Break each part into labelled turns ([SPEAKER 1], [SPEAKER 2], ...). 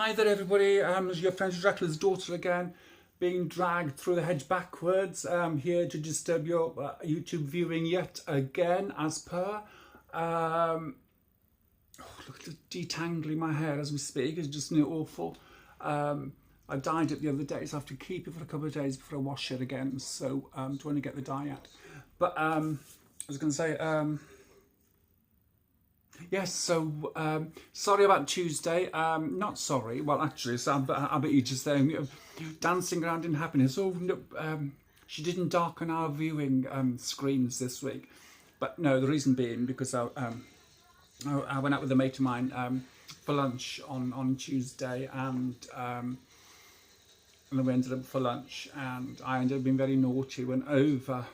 [SPEAKER 1] Hi there everybody, your friend Dracula's daughter again, being dragged through the hedge backwards, here to disturb your YouTube viewing yet again, as per. Look at detangling my hair as we speak, it's just awful. I dyed it the other day, so I have to keep it for a couple of days before I wash it again, so don't want to get the dye out. But I was going to say, yes, so sorry about Tuesday. Not sorry. Well, actually, so I bet you just saying dancing around in happiness. Oh no, she didn't darken our viewing screens this week. But no, the reason being because I went out with a mate of mine for lunch on Tuesday, and we ended up for lunch, and I ended up being very naughty. Went over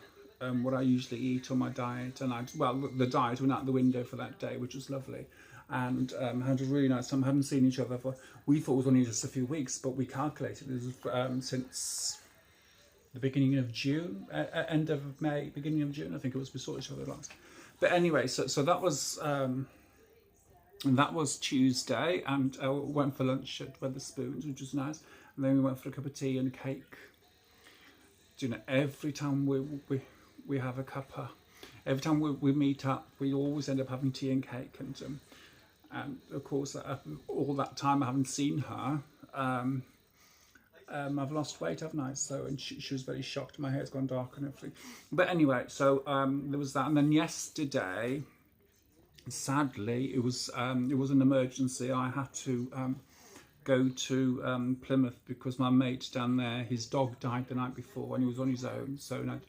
[SPEAKER 1] what I usually eat on my diet, and the diet went out the window for that day, which was lovely, and had a really nice time. Hadn't seen each other for, we thought it was only just a few weeks, but we calculated it was since the beginning of June, end of May, beginning of June, I think it was, we saw each other last. But anyway, so that was Tuesday, and went for lunch at Wetherspoons, which was nice, and then we went for a cup of tea and cake. Do you know, every time we have a cuppa, every time we meet up, we always end up having tea and cake, and of course all that time I haven't seen her. I've lost weight, haven't I? So, and she was very shocked. My hair's gone dark and everything. But anyway, so there was that, and then yesterday, sadly, it was an emergency. I had to go to Plymouth because my mate down there, his dog died the night before and he was on his own, so I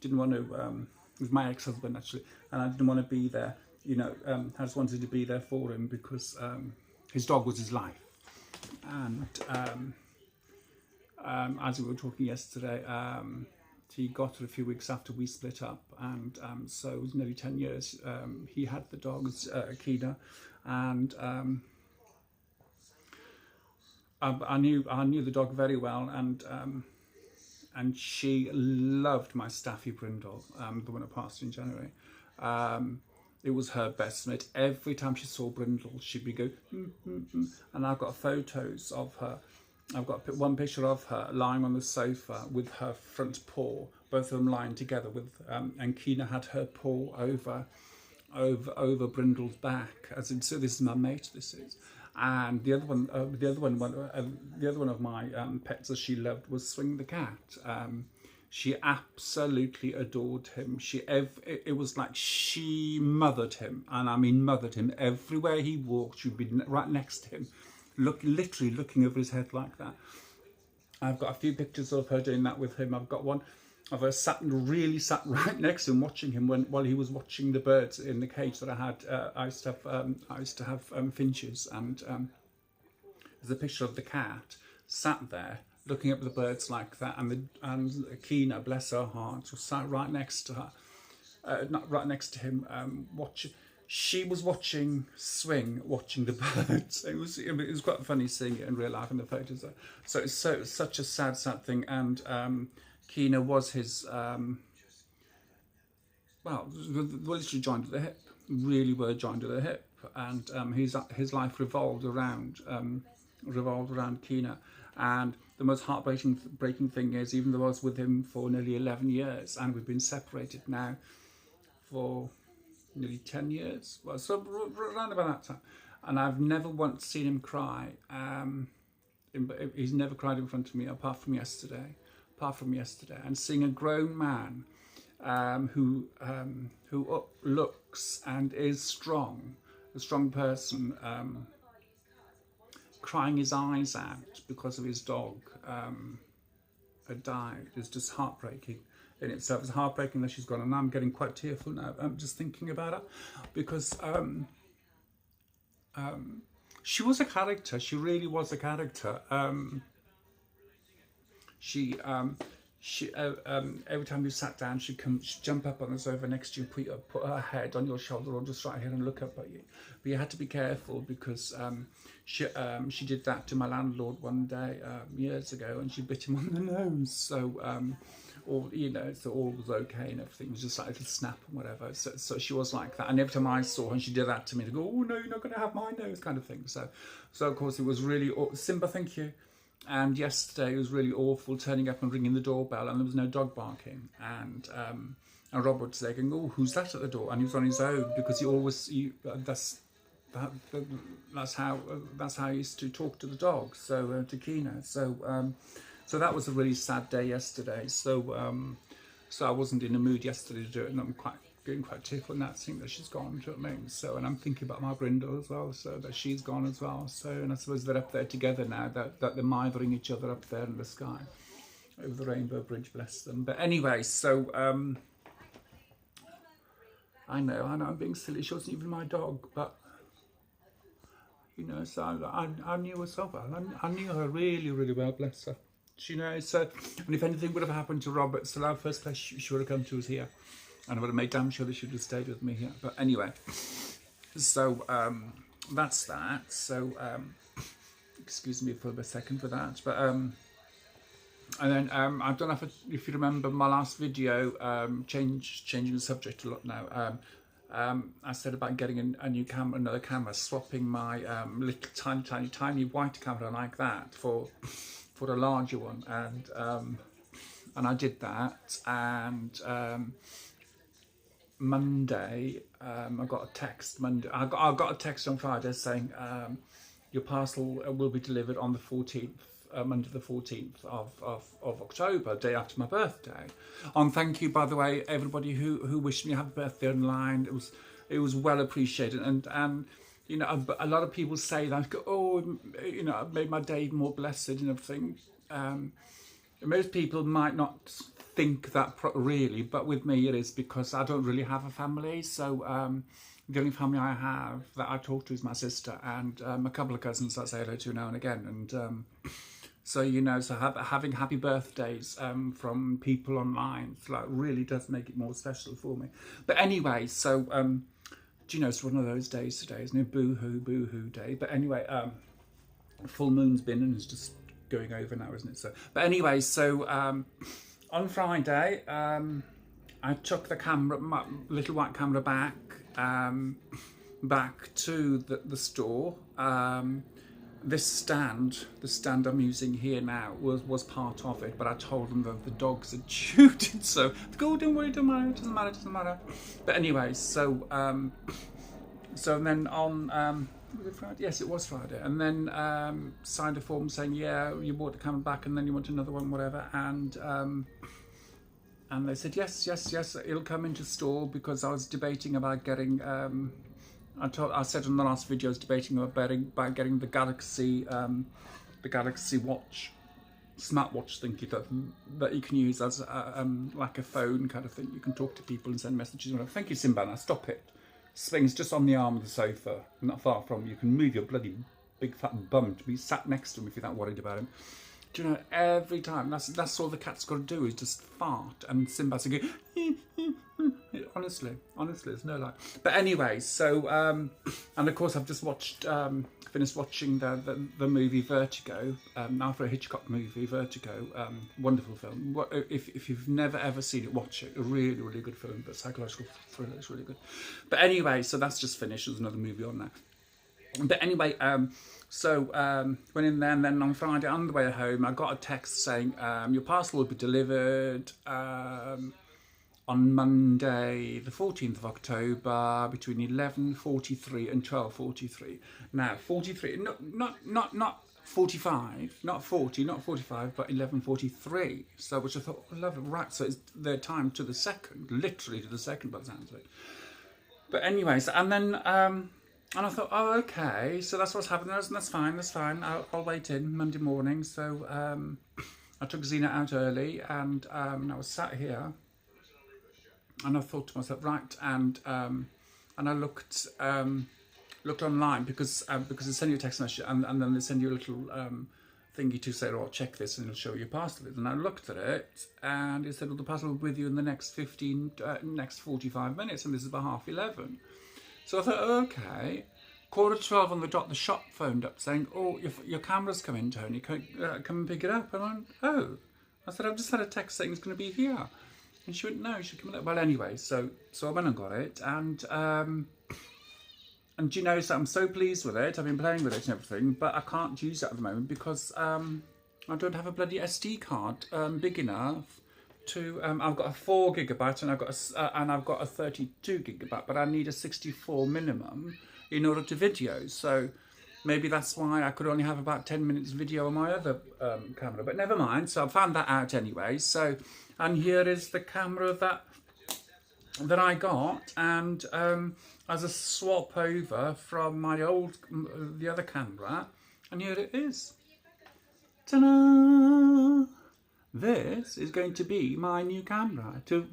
[SPEAKER 1] didn't want to, it was my ex-husband actually, and I didn't want to be there, you know. I just wanted to be there for him because his dog was his life. And as we were talking yesterday, he got it a few weeks after we split up, and so it was nearly 10 years he had the dogs, Akina, and I knew the dog very well, and she loved my Staffy Brindle, the one that passed in January. It was her best mate. Every time she saw Brindle, she'd be go, and I've got photos of her. I've got one picture of her lying on the sofa with her front paw, both of them lying together, with and Kina had her paw over Brindle's back. As in, so this is my mate. This is. And the other one of my pets that she loved was Swing the cat. She absolutely adored him. It was like she mothered him, and I mean mothered him. Everywhere he walked, she'd be right next to him, literally looking over his head like that. I've got a few pictures of her doing that with him. I've got one of her sat right next to him, watching him while he was watching the birds in the cage that I had. I used to have finches, and there's a picture of the cat sat there looking at the birds like that, and Kina, bless her heart, was sat right next to her, not right next to him, watching. She was watching Swing, watching the birds. It was quite funny seeing it in real life in the photos. So it's such a sad thing, and Kina was his, well, literally joined at the hip, really were joined at the hip, and his life revolved around Kina. And the most heartbreaking thing is, even though I was with him for nearly 11 years, and we've been separated now for nearly 10 years, well, so around about that time, and I've never once seen him cry. He's never cried in front of me, apart from yesterday, and seeing a grown man who looks and is strong, a strong person, crying his eyes out because of his dog had died, is just heartbreaking in itself. It's heartbreaking that she's gone, and I'm getting quite tearful now. I'm just thinking about her, because she was a character. She really was a character. She every time you sat down, she'd jump up on the sofa next to you, put her head on your shoulder, or just right here and look up at you. But you had to be careful, because she did that to my landlord one day years ago, and she bit him on the nose. So or you know, so all was okay and everything. It was just like a little snap and whatever. So she was like that, and every time I saw her, and she did that to me, to go, oh no, you're not going to have my nose, kind of thing. So of course it was really Simba, thank you. And yesterday it was really awful, turning up and ringing the doorbell, and there was no dog barking, and Robert was there going, oh, who's that at the door? And he was on his own, because he always that's how he used to talk to the dog, so to Kina. So that was a really sad day yesterday. So I wasn't in the mood yesterday to do it, and I'm getting quite tearful now, seeing that she's gone. Do you know what I mean? So, and I'm thinking about my Brindle as well, so that she's gone as well. So, and I suppose they're up there together now, that they're mithering each other up there in the sky over the Rainbow Bridge, bless them. But anyway, so I know I'm being silly. She wasn't even my dog, but you know, so I knew her so well. I knew her really, really well, bless her. You know, so, and if anything would have happened to Robert, so our first place she would have come to us here, and I would have made damn sure that she would have stayed with me here. But anyway, so that's that. So excuse me for a second for that. But and then I don't know if you remember my last video, changing the subject a lot now. I said about getting a new camera, another camera, swapping my little tiny white camera like that for a larger one, and I did that. And Monday, I got a text. I got a text on Friday saying your parcel will be delivered on the 14th. Monday the 14th of October, day after my birthday. Thank you, by the way, everybody who wished me a happy birthday online. It was well appreciated, and you know, a lot of people say that, oh, you know, it made my day more blessed and everything. Most people might not think that really, but with me it is, because I don't really have a family. So the only family I have that I talk to is my sister and a couple of cousins that I say hello to now and again. And so, you know, so having happy birthdays from people online, it's like really does make it more special for me. But anyway, so do you know, it's one of those days today, isn't it? Boo-hoo day. But anyway, full moon's been, and it's just going over now, isn't it? So, but anyway, so on Friday, I took the camera, my little white camera, back to the store. The stand I'm using here now was part of it, but I told them that the dogs had chewed it, so they go, don't worry, don't worry, it doesn't matter. But anyway, so and then on was it Friday? Yes, it was Friday. And then signed a form saying, yeah, you bought the camera back, and then you want another one, whatever. And they said yes, it'll come into store, because I was debating about getting. I said in the last video I was debating about getting the Galaxy Watch, smartwatch thingy that you can use as like a phone kind of thing. You can talk to people and send messages. Thank you, Simba. Now stop it. Swings just on the arm of the sofa, not far from you. You can move your bloody big fat bum to be sat next to him if you're that worried about him. Do you know, every time, that's all the cat's got to do, is just fart, and Simba's going, honestly, there's no lie. But anyway, so, and of course I've just finished watching the movie Vertigo, Alfred Hitchcock movie, Vertigo, wonderful film. If you've never ever seen it, watch it. A really, really good film, but psychological thriller, it's really good. But anyway, so that's just finished, there's another movie on there. But anyway, so went in there, and then on Friday on the way home I got a text saying your parcel will be delivered on Monday the 14th of October between 11:43 and 12:43. Now 43, not 45, not 40, not 45, but 11:43. So which I thought, oh, lovely, right? So it's their time to the second, literally to the second, by the sounds of it. But anyways, and then and I thought, oh, okay, so that's what's happening. That's fine. I'll wait in Monday morning. So I took Zena out early, and I was sat here, and I thought to myself, right, and I looked online, because they send you a text message, and then they send you a little thingy to say, oh, check this, and it'll show you your parcel. And I looked at it, and it said, well, the parcel will be with you in the next 45 minutes, and this is about 11:30. So I thought, okay. 11:45 on the dot, the shop phoned up saying, oh, your camera's come in, Tony, come and pick it up. And I went, oh, I said, I've just had a text saying it's going to be here. And she went, no, you should come in. Well, anyway, so I went and got it. And you know, so I'm so pleased with it. I've been playing with it and everything, but I can't use it at the moment because I don't have a bloody SD card big enough to. I've got a 4 gigabyte and I've got a 32 gigabyte, but I need a 64 minimum in order to video. So maybe that's why I could only have about 10 minutes video on my other camera. But never mind. So I found that out anyway. So, and here is the camera that I got, and as a swap over from my the other camera, and here it is. Ta-da! This is going to be my new camera to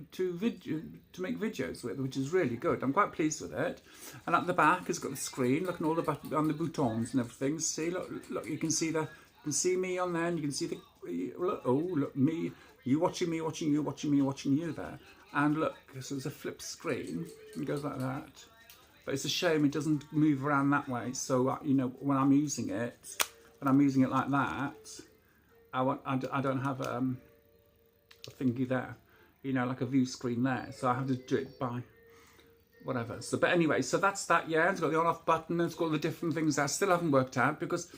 [SPEAKER 1] make videos with, which is really good. I'm quite pleased with it. And at the back, it's got the screen. Look at all the on the buttons and everything. See, look, you can see me on there, and you can see the look me. You watching me, watching you, watching me, watching you there. And look, so there's a flip screen. It goes like that. But it's a shame it doesn't move around that way. So you know, when I'm using it like that, I don't have a thingy there, you know, like a view screen there. So I have to do it by whatever. So, but anyway, so that's that. Yeah, it's got the on-off button. It's got all the different things that I still haven't worked out because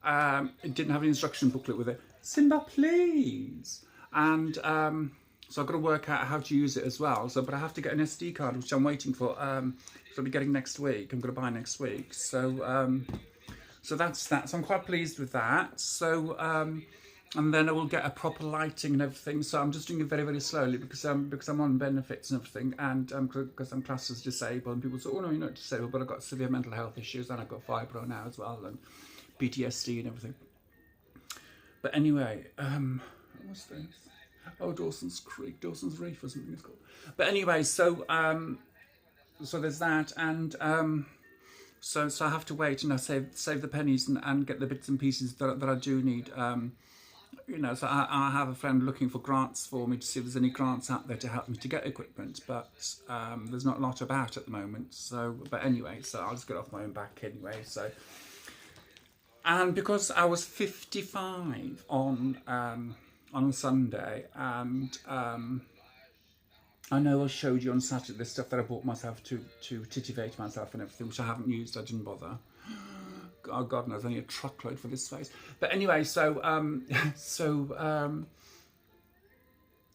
[SPEAKER 1] it didn't have an instruction booklet with it. Simba, please. And so I've got to work out how to use it as well. So, but I have to get an SD card, which I'm waiting for. So I'll be getting next week. I'm going to buy next week. So, so that's that. So I'm quite pleased with that. So, and then I will get a proper lighting and everything. So I'm just doing it very, very slowly because I'm on benefits and everything, and because I'm classed as disabled. And people say, oh no, you're not disabled, but I've got severe mental health issues, and I've got fibro now as well, and PTSD and everything. But anyway, what's this? Oh, Dawson's Creek, Dawson's Reef or something it's called. But anyway, so so there's that, and so I have to wait, and I save the pennies and get the bits and pieces that I do need. You know, so I have a friend looking for grants for me to see if there's any grants out there to help me to get equipment, but there's not a lot about at the moment. So, but anyway, so I'll just get off my own back anyway. So, and because I was 55 on Sunday, and I know I showed you on Saturday the stuff that I bought myself to titivate myself and everything, which I haven't used. I didn't bother. Oh God knows, only a truckload for this face. But anyway, so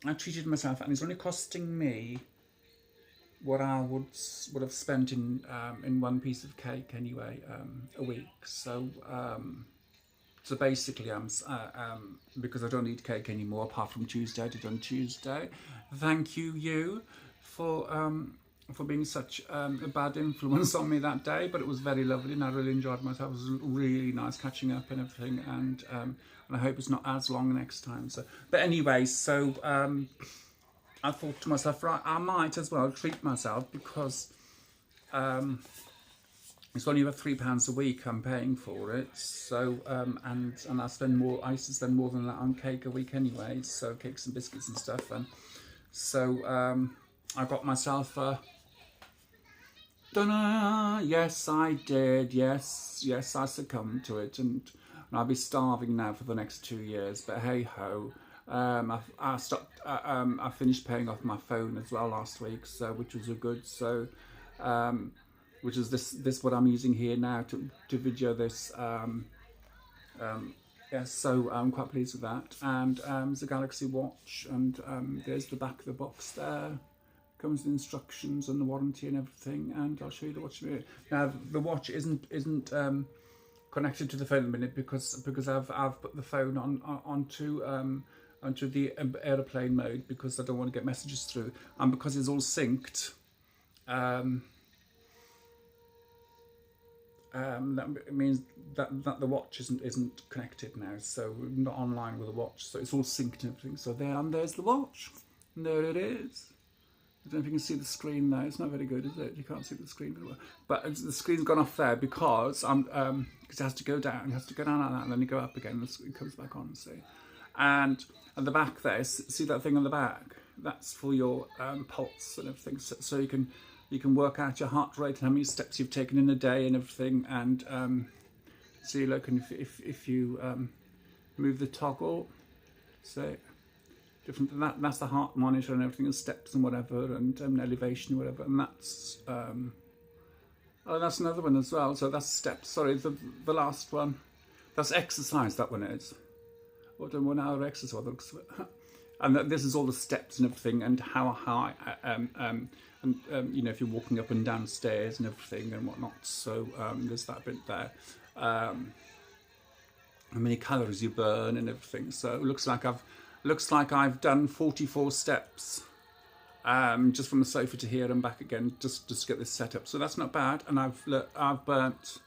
[SPEAKER 1] I treated myself, and it's only costing me what I would have spent in one piece of cake anyway a week. So so basically, because I don't eat cake anymore apart from Tuesday. I did on Tuesday. Thank you for being such a bad influence on me that day, but it was very lovely and I really enjoyed myself. It was really nice catching up and everything, and I hope it's not as long next time. So, but anyway, so I thought to myself, right, I might as well treat myself because it's only about £3 a week I'm paying for it. So and I spend more. I used to spend more than that on cake a week anyway. So cakes and biscuits and stuff, and so I got myself a. Yes, I did. Yes, I succumbed to it, and I'll be starving now for the next 2 years. But hey ho, I stopped. I finished paying off my phone as well last week, so which was a good. So, which is this what I'm using here now to video this. Yes, so I'm quite pleased with that. And it's a Galaxy Watch, and there's the back of the box there. Comes with instructions and the warranty and everything, and I'll show you the watch. Now the watch isn't connected to the phone at the minute because I've put the phone onto the airplane mode because I don't want to get messages through, and because it's all synced. That means that the watch isn't connected now, so we're not online with the watch, so it's all synced and everything. So there's the watch, and there it is. I don't know if you can see the screen now. It's not very good, is it? You can't see the screen very well. But the screen's gone off there because it has to go down. It has to go down like that, and then you go up again, and the screen comes back on. See, and at the back there, see that thing on the back? That's for your pulse and everything. So you can work out your heart rate and how many steps you've taken in a day and everything. And see, look, and if you move the toggle, say. different. That's the heart monitor and everything, and steps and whatever, and elevation or whatever. And that's oh, that's another one as well. So that's steps. Sorry, the last one. That's exercise. That one is. What 1 hour exercise. And this is all the steps and everything, and how high, you know, if you're walking up and down stairs and everything and whatnot. So there's that bit there. How many calories you burn and everything. So it looks like I've done 44 steps, just from the sofa to here and back again, just to get this set up. So that's not bad. And I've burnt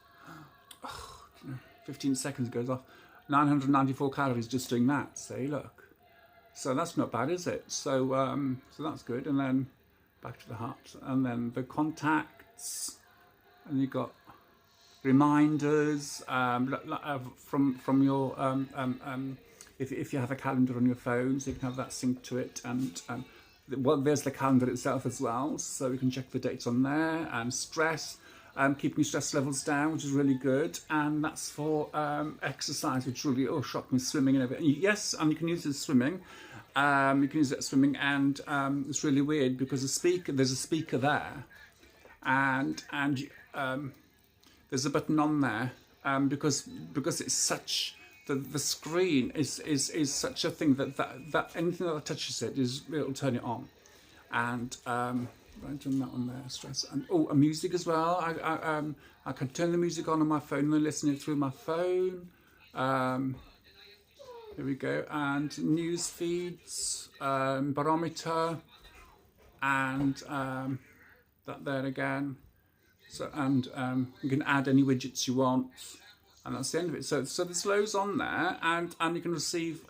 [SPEAKER 1] 15 seconds goes off 994 calories just doing that. See, look. So that's not bad, is it? So so that's good. And then back to the heart, and then the contacts, and you've got reminders from your if you have a calendar on your phone, so you can have that synced to it, and well, there's the calendar itself as well, so you can check the dates on there, and stress. Keeping stress levels down, which is really good, and that's for exercise, which really shocked me. Swimming and everything. Yes, and you can use it as swimming. You can use it as swimming, and it's really weird because there's a speaker there, and there's a button on there, because it's such the screen is such a thing that anything that touches it'll turn it on, and. Right on that one there, stress, and a music as well. I can turn the music on my phone and listen it through my phone. Here we go, and news feeds, barometer, and that there again. So and you can add any widgets you want, and that's the end of it. So there's loads on there, and you can receive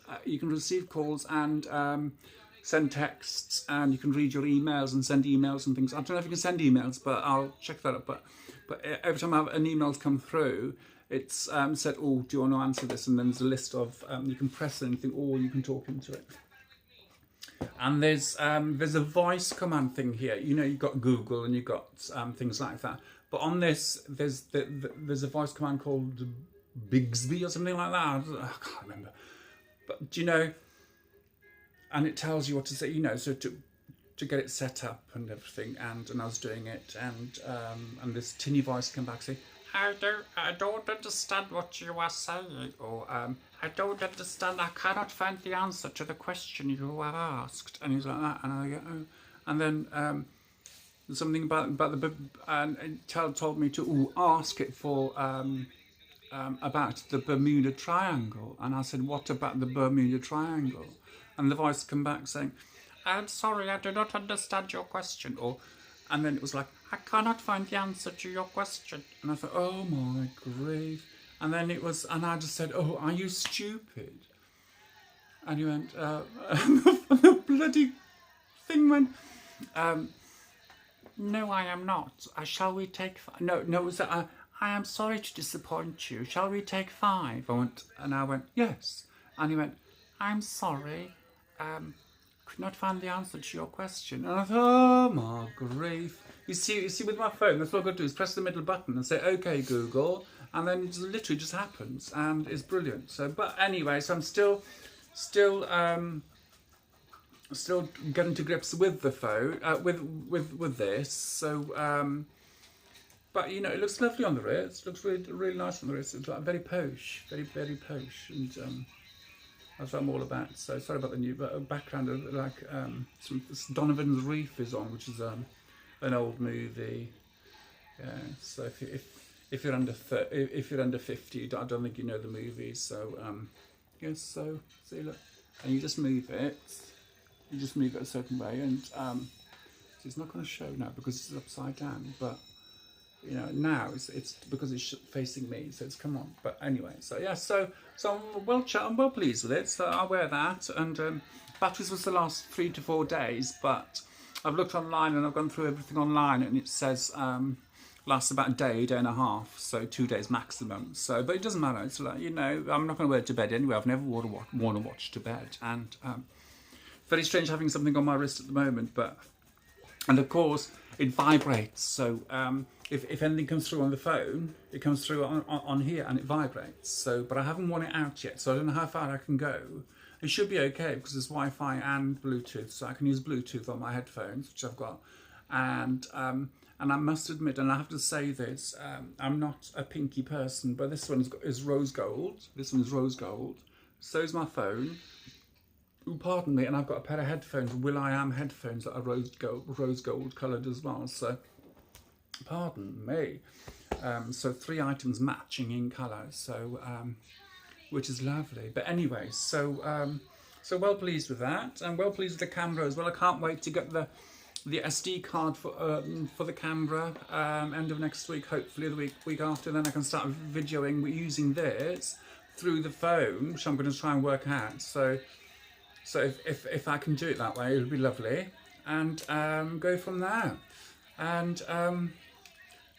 [SPEAKER 1] calls and. Send texts, and you can read your emails and send emails and things. I don't know if you can send emails, but I'll check that up. But every time an email's come through, it's said, "Oh, do you want to answer this?" And then there's a list of you can press anything, or you can talk into it. And there's a voice command thing here. You know, you've got Google and you've got things like that. But on this, there's a voice command called Bigsby or something like that. I can't remember. But do you know? And it tells you what to say, you know, so to get it set up and everything, and I was doing it, and this tinny voice came back saying, I don't understand what you are saying, or I don't understand, I cannot find the answer to the question you have asked, and he's like that, and I go, oh, and then something about the, and it told me to ask it for about the Bermuda Triangle, and I said, what about the Bermuda Triangle? And the voice came back saying, I'm sorry, I do not understand your question. And then it was like, I cannot find the answer to your question. And I thought, oh my grief. And then and I just said, oh, are you stupid? And he went, and the bloody thing went, no, I am not. Shall we take no, it was I am sorry to disappoint you. Shall we take 5? I went, yes. And he went, I'm sorry. Could not find the answer to your question. And I thought, oh my grief. You see with my phone, that's what I've got to do is press the middle button and say, okay, Google, and then it literally just happens, and it's brilliant. So, but anyway, so I'm still getting to grips with the phone, with this. So, but you know, it looks lovely on the wrist. It looks really, really nice on the wrist. It's like very posh, very, very posh, and that's what I'm all about. So sorry about the new background. Like Donovan's Reef is on, which is an old movie. Yeah. So if you're under 50, I don't think you know the movie. So yes. So see, look, and you just move it. You just move it a certain way, and so it's not going to show now because it's upside down. But you know, now it's because it's facing me, so it's come on. But anyway, so yeah, so I'm well pleased with it. So I wear that, and batteries was the last 3 to 4 days. But I've looked online and I've gone through everything online, and it says lasts about a day and a half, so 2 days maximum. So, but it doesn't matter. It's like, you know, I'm not going to wear it to bed anyway. I've never worn a watch to bed, and very strange having something on my wrist at the moment, and of course it vibrates. So if anything comes through on the phone, it comes through on here and it vibrates. So, but I haven't worn it out yet, so I don't know how far I can go. It should be okay because there's Wi-Fi and Bluetooth, so I can use Bluetooth on my headphones, which I've got. And I must admit, and I have to say this, I'm not a pinky person, but this one is rose gold. This one is rose gold. So is my phone. Ooh, pardon me, and I've got a pair of headphones, Will.i.am headphones that are rose gold coloured as well. So, pardon me. So 3 items matching in colour. So, which is lovely. But anyway, so so well pleased with that, and well pleased with the camera as well. I can't wait to get the SD card for the camera end of next week, hopefully the week after. Then I can start videoing using this through the phone, which I'm going to try and work out. So if I can do it that way, it would be lovely, and go from there. And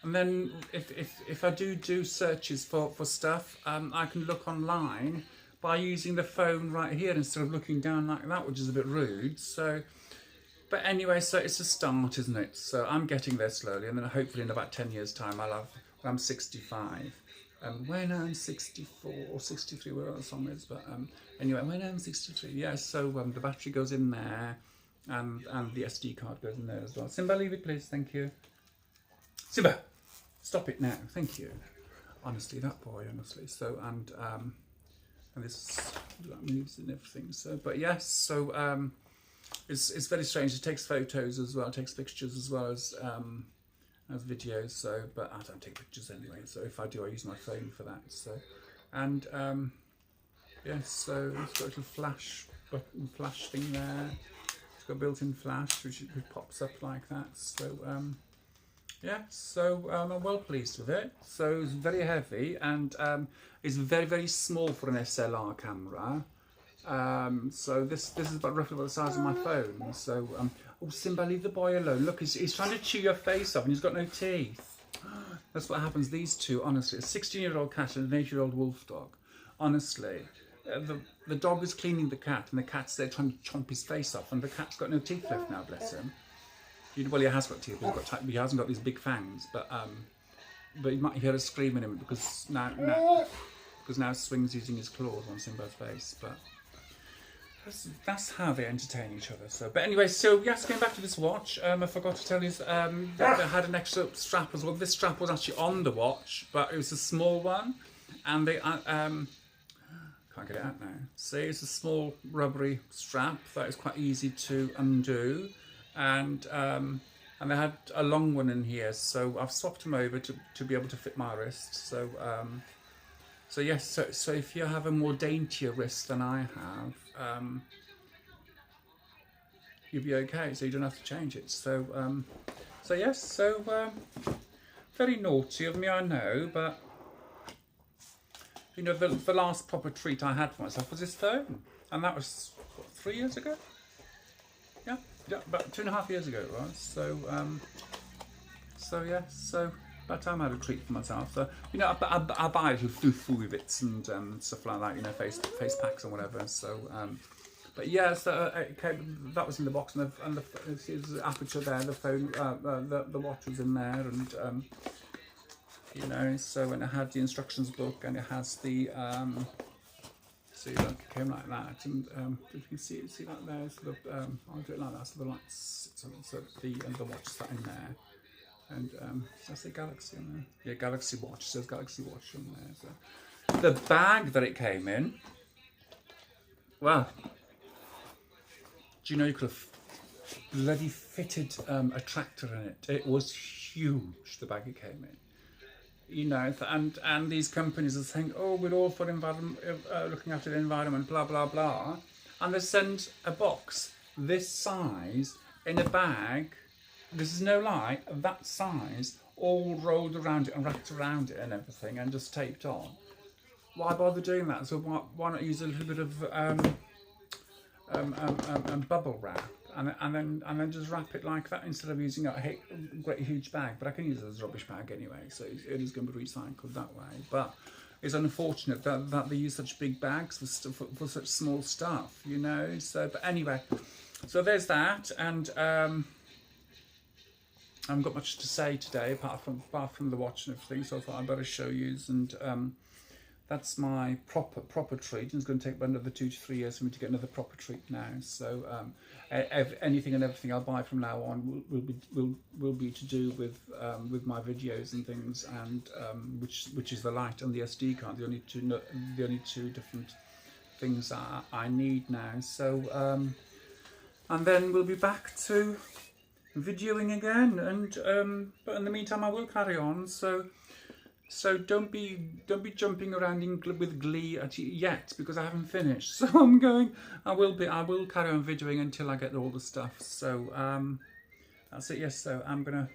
[SPEAKER 1] then if I do searches for stuff, I can look online by using the phone right here instead of looking down like that, which is a bit rude. So, but anyway, so it's a start, isn't it? So I'm getting there slowly, and then hopefully in about 10 years' time, when I'm 65. When I'm 64 or 63, where the song is, but anyway, when I'm 63, yeah. So the battery goes in there, and the SD card goes in there as well. Simba, leave it, please. Thank you. Simba, stop it now. Thank you. Honestly, that boy, honestly. So and this moves and everything. So, but yes, so it's very strange. It takes photos as well. It takes pictures as well as videos. So, but I don't take pictures anyway. So if I do, I use my phone for that. So, and yes, so it's got a little flash button, flash thing there. It's got a built-in flash which pops up like that. So yeah, so I'm well pleased with it. So it's very heavy, and it's very, very small for an SLR camera. So this is about roughly about the size of my phone. So oh, Simba, leave the boy alone. Look, he's trying to chew your face off, and he's got no teeth. That's what happens. These two, honestly, a 16-year-old cat and an 8-year-old wolf dog. Honestly, the dog is cleaning the cat, and the cat's there trying to chomp his face off, and the cat's got no teeth left now. Bless him. Well, he has got teeth, but he hasn't got these big fangs. But you might hear a scream in him because now Swing's using his claws on Simba's face. But that's how they entertain each other. So, but anyway, so yes, going back to this watch, I forgot to tell you that they had an extra strap as well. This strap was actually on the watch, but it was a small one, and they can't get it out now. See, it's a small rubbery strap that is quite easy to undo. And they had a long one in here, so I've swapped them over to be able to fit my wrist. So so yes, so if you have a more daintier wrist than I have, you'll be okay. So you don't have to change it. So so yes, so very naughty of me, I know, but you know, the last proper treat I had for myself was this phone, and that was what, 3 years ago. Yeah, about 2.5 years ago it was. So, so yeah, so by the time I had a treat for myself. So, you know, I buy little foo-foo bits and stuff like that, you know, face packs and whatever. So, but yeah, so that was in the box, and the aperture there, the phone, the watch was in there, and you know, so when it had the instructions book, and it has the see, look, it came like that, and if you can see that there, sort of, I'll do it like that, so the lights, so the watch sat in there, and did I say Galaxy on there? Yeah, Galaxy Watch, it says Galaxy Watch on there. So the bag that it came in, well, do you know you could have bloody fitted a tractor in it? It was huge, the bag it came in. You know, and these companies are saying, oh, we're all for looking after the environment, blah, blah, blah. And they send a box this size in a bag, this is no lie, that size, all rolled around it and wrapped around it and everything, and just taped on. Why bother doing that? So why not use a little bit of bubble wrap? And then just wrap it like that instead of using a great huge bag. But I can use it as a rubbish bag anyway, so it is going to be recycled that way. But it's unfortunate that they use such big bags for such small stuff, you know. So, but anyway, so there's that, and I haven't got much to say today apart from the watch and everything. So I thought I'd better show you. And that's my proper treat, and it's going to take about another 2 to 3 years for me to get another proper treat now. So anything and everything I'll buy from now on will be to do with my videos and things, and which is the light and the SD card, the only two different things I need now. So and then we'll be back to videoing again, and but in the meantime I will carry on. So don't be jumping around with glee yet, because I haven't finished. So I will carry on videoing until I get all the stuff. So that's it. Yes. So I'm gonna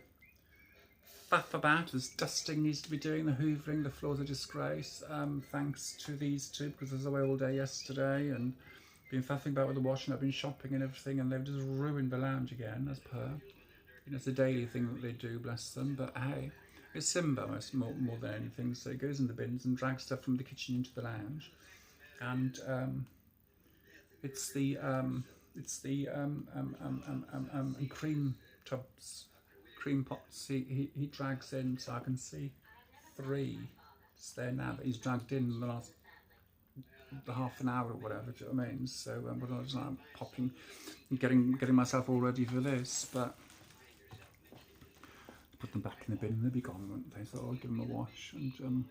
[SPEAKER 1] faff about. There's dusting needs to be doing, the hoovering, the floor's a disgrace. Thanks to these two, because I was away all day yesterday and been faffing about with the washing. I've been shopping and everything, and they've just ruined the lounge again, as per. You know, it's a daily thing that they do, bless them. But hey. It's Simba more than anything, so it goes in the bins and drags stuff from the kitchen into the lounge, and it's the cream tubs, cream pots he drags in, so I can see 3. It's there now that he's dragged in the last half an hour or whatever. Do you know what I mean? So but I was like popping, getting myself all ready for this, but. Put them back in the bin and they'll be gone, won't they? So I'll give them a wash, and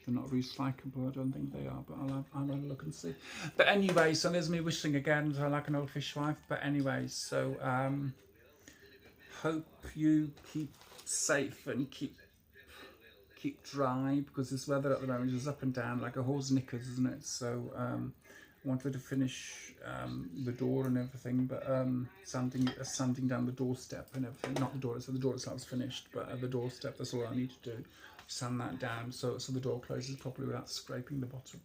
[SPEAKER 1] they're not recyclable, I don't think they are, but I'll have a look and see. But anyway, so there's me whistling again, so like an old fishwife. But anyway, so hope you keep safe and keep dry, because this weather at the moment is up and down like a horse knickers, isn't it? So I wanted to finish the door and everything, but sanding down the doorstep and everything. Not the door, so the door itself is finished, but the doorstep, that's all I need to do. Sand that down so the door closes properly without scraping the bottom.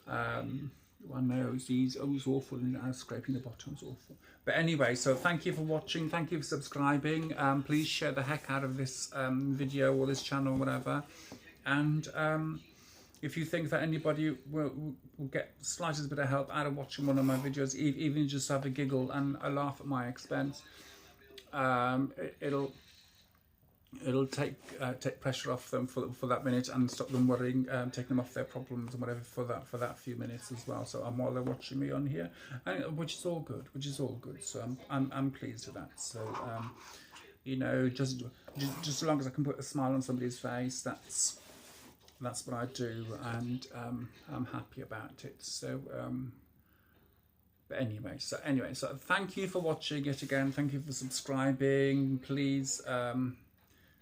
[SPEAKER 1] I know it's awful, and scraping the bottom's awful. But anyway, so thank you for watching, thank you for subscribing. Please share the heck out of this video or this channel or whatever, and if you think that anybody will get the slightest bit of help out of watching one of my videos, even just have a giggle and a laugh at my expense, it'll take pressure off them for that minute, and stop them worrying, taking them off their problems and whatever for that few minutes as well. So while they're watching me on here, which is all good. So I'm pleased with that. So you know, just as long as I can put a smile on somebody's face, that's what I do, and I'm happy about it. So but anyway, so thank you for watching it again. Thank you for subscribing. Please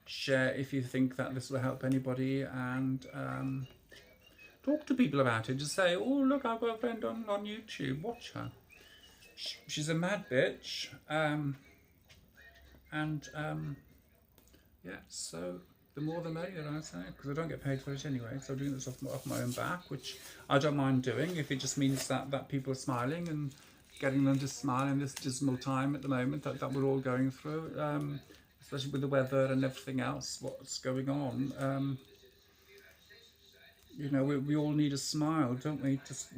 [SPEAKER 1] share if you think that this will help anybody, and talk to people about it. Just say, oh look, I've got a friend on YouTube, watch her. She's a mad bitch. Yeah, so the more the merrier, I say, because I don't get paid for it anyway, so I'm doing this off my own back, which I don't mind doing if it just means that people are smiling and getting them to smile in this dismal time at the moment that we're all going through, especially with the weather and everything else, what's going on. You know, we all need a smile, don't we? Just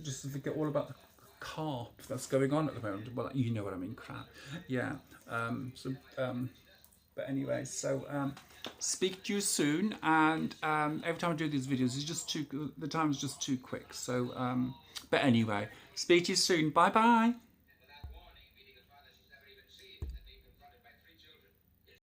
[SPEAKER 1] to forget all about the carp that's going on at the moment. Well, you know what I mean, crap. Yeah. But anyway, so speak to you soon, and every time I do these videos, the time is just too quick. So, but anyway, speak to you soon. Bye bye.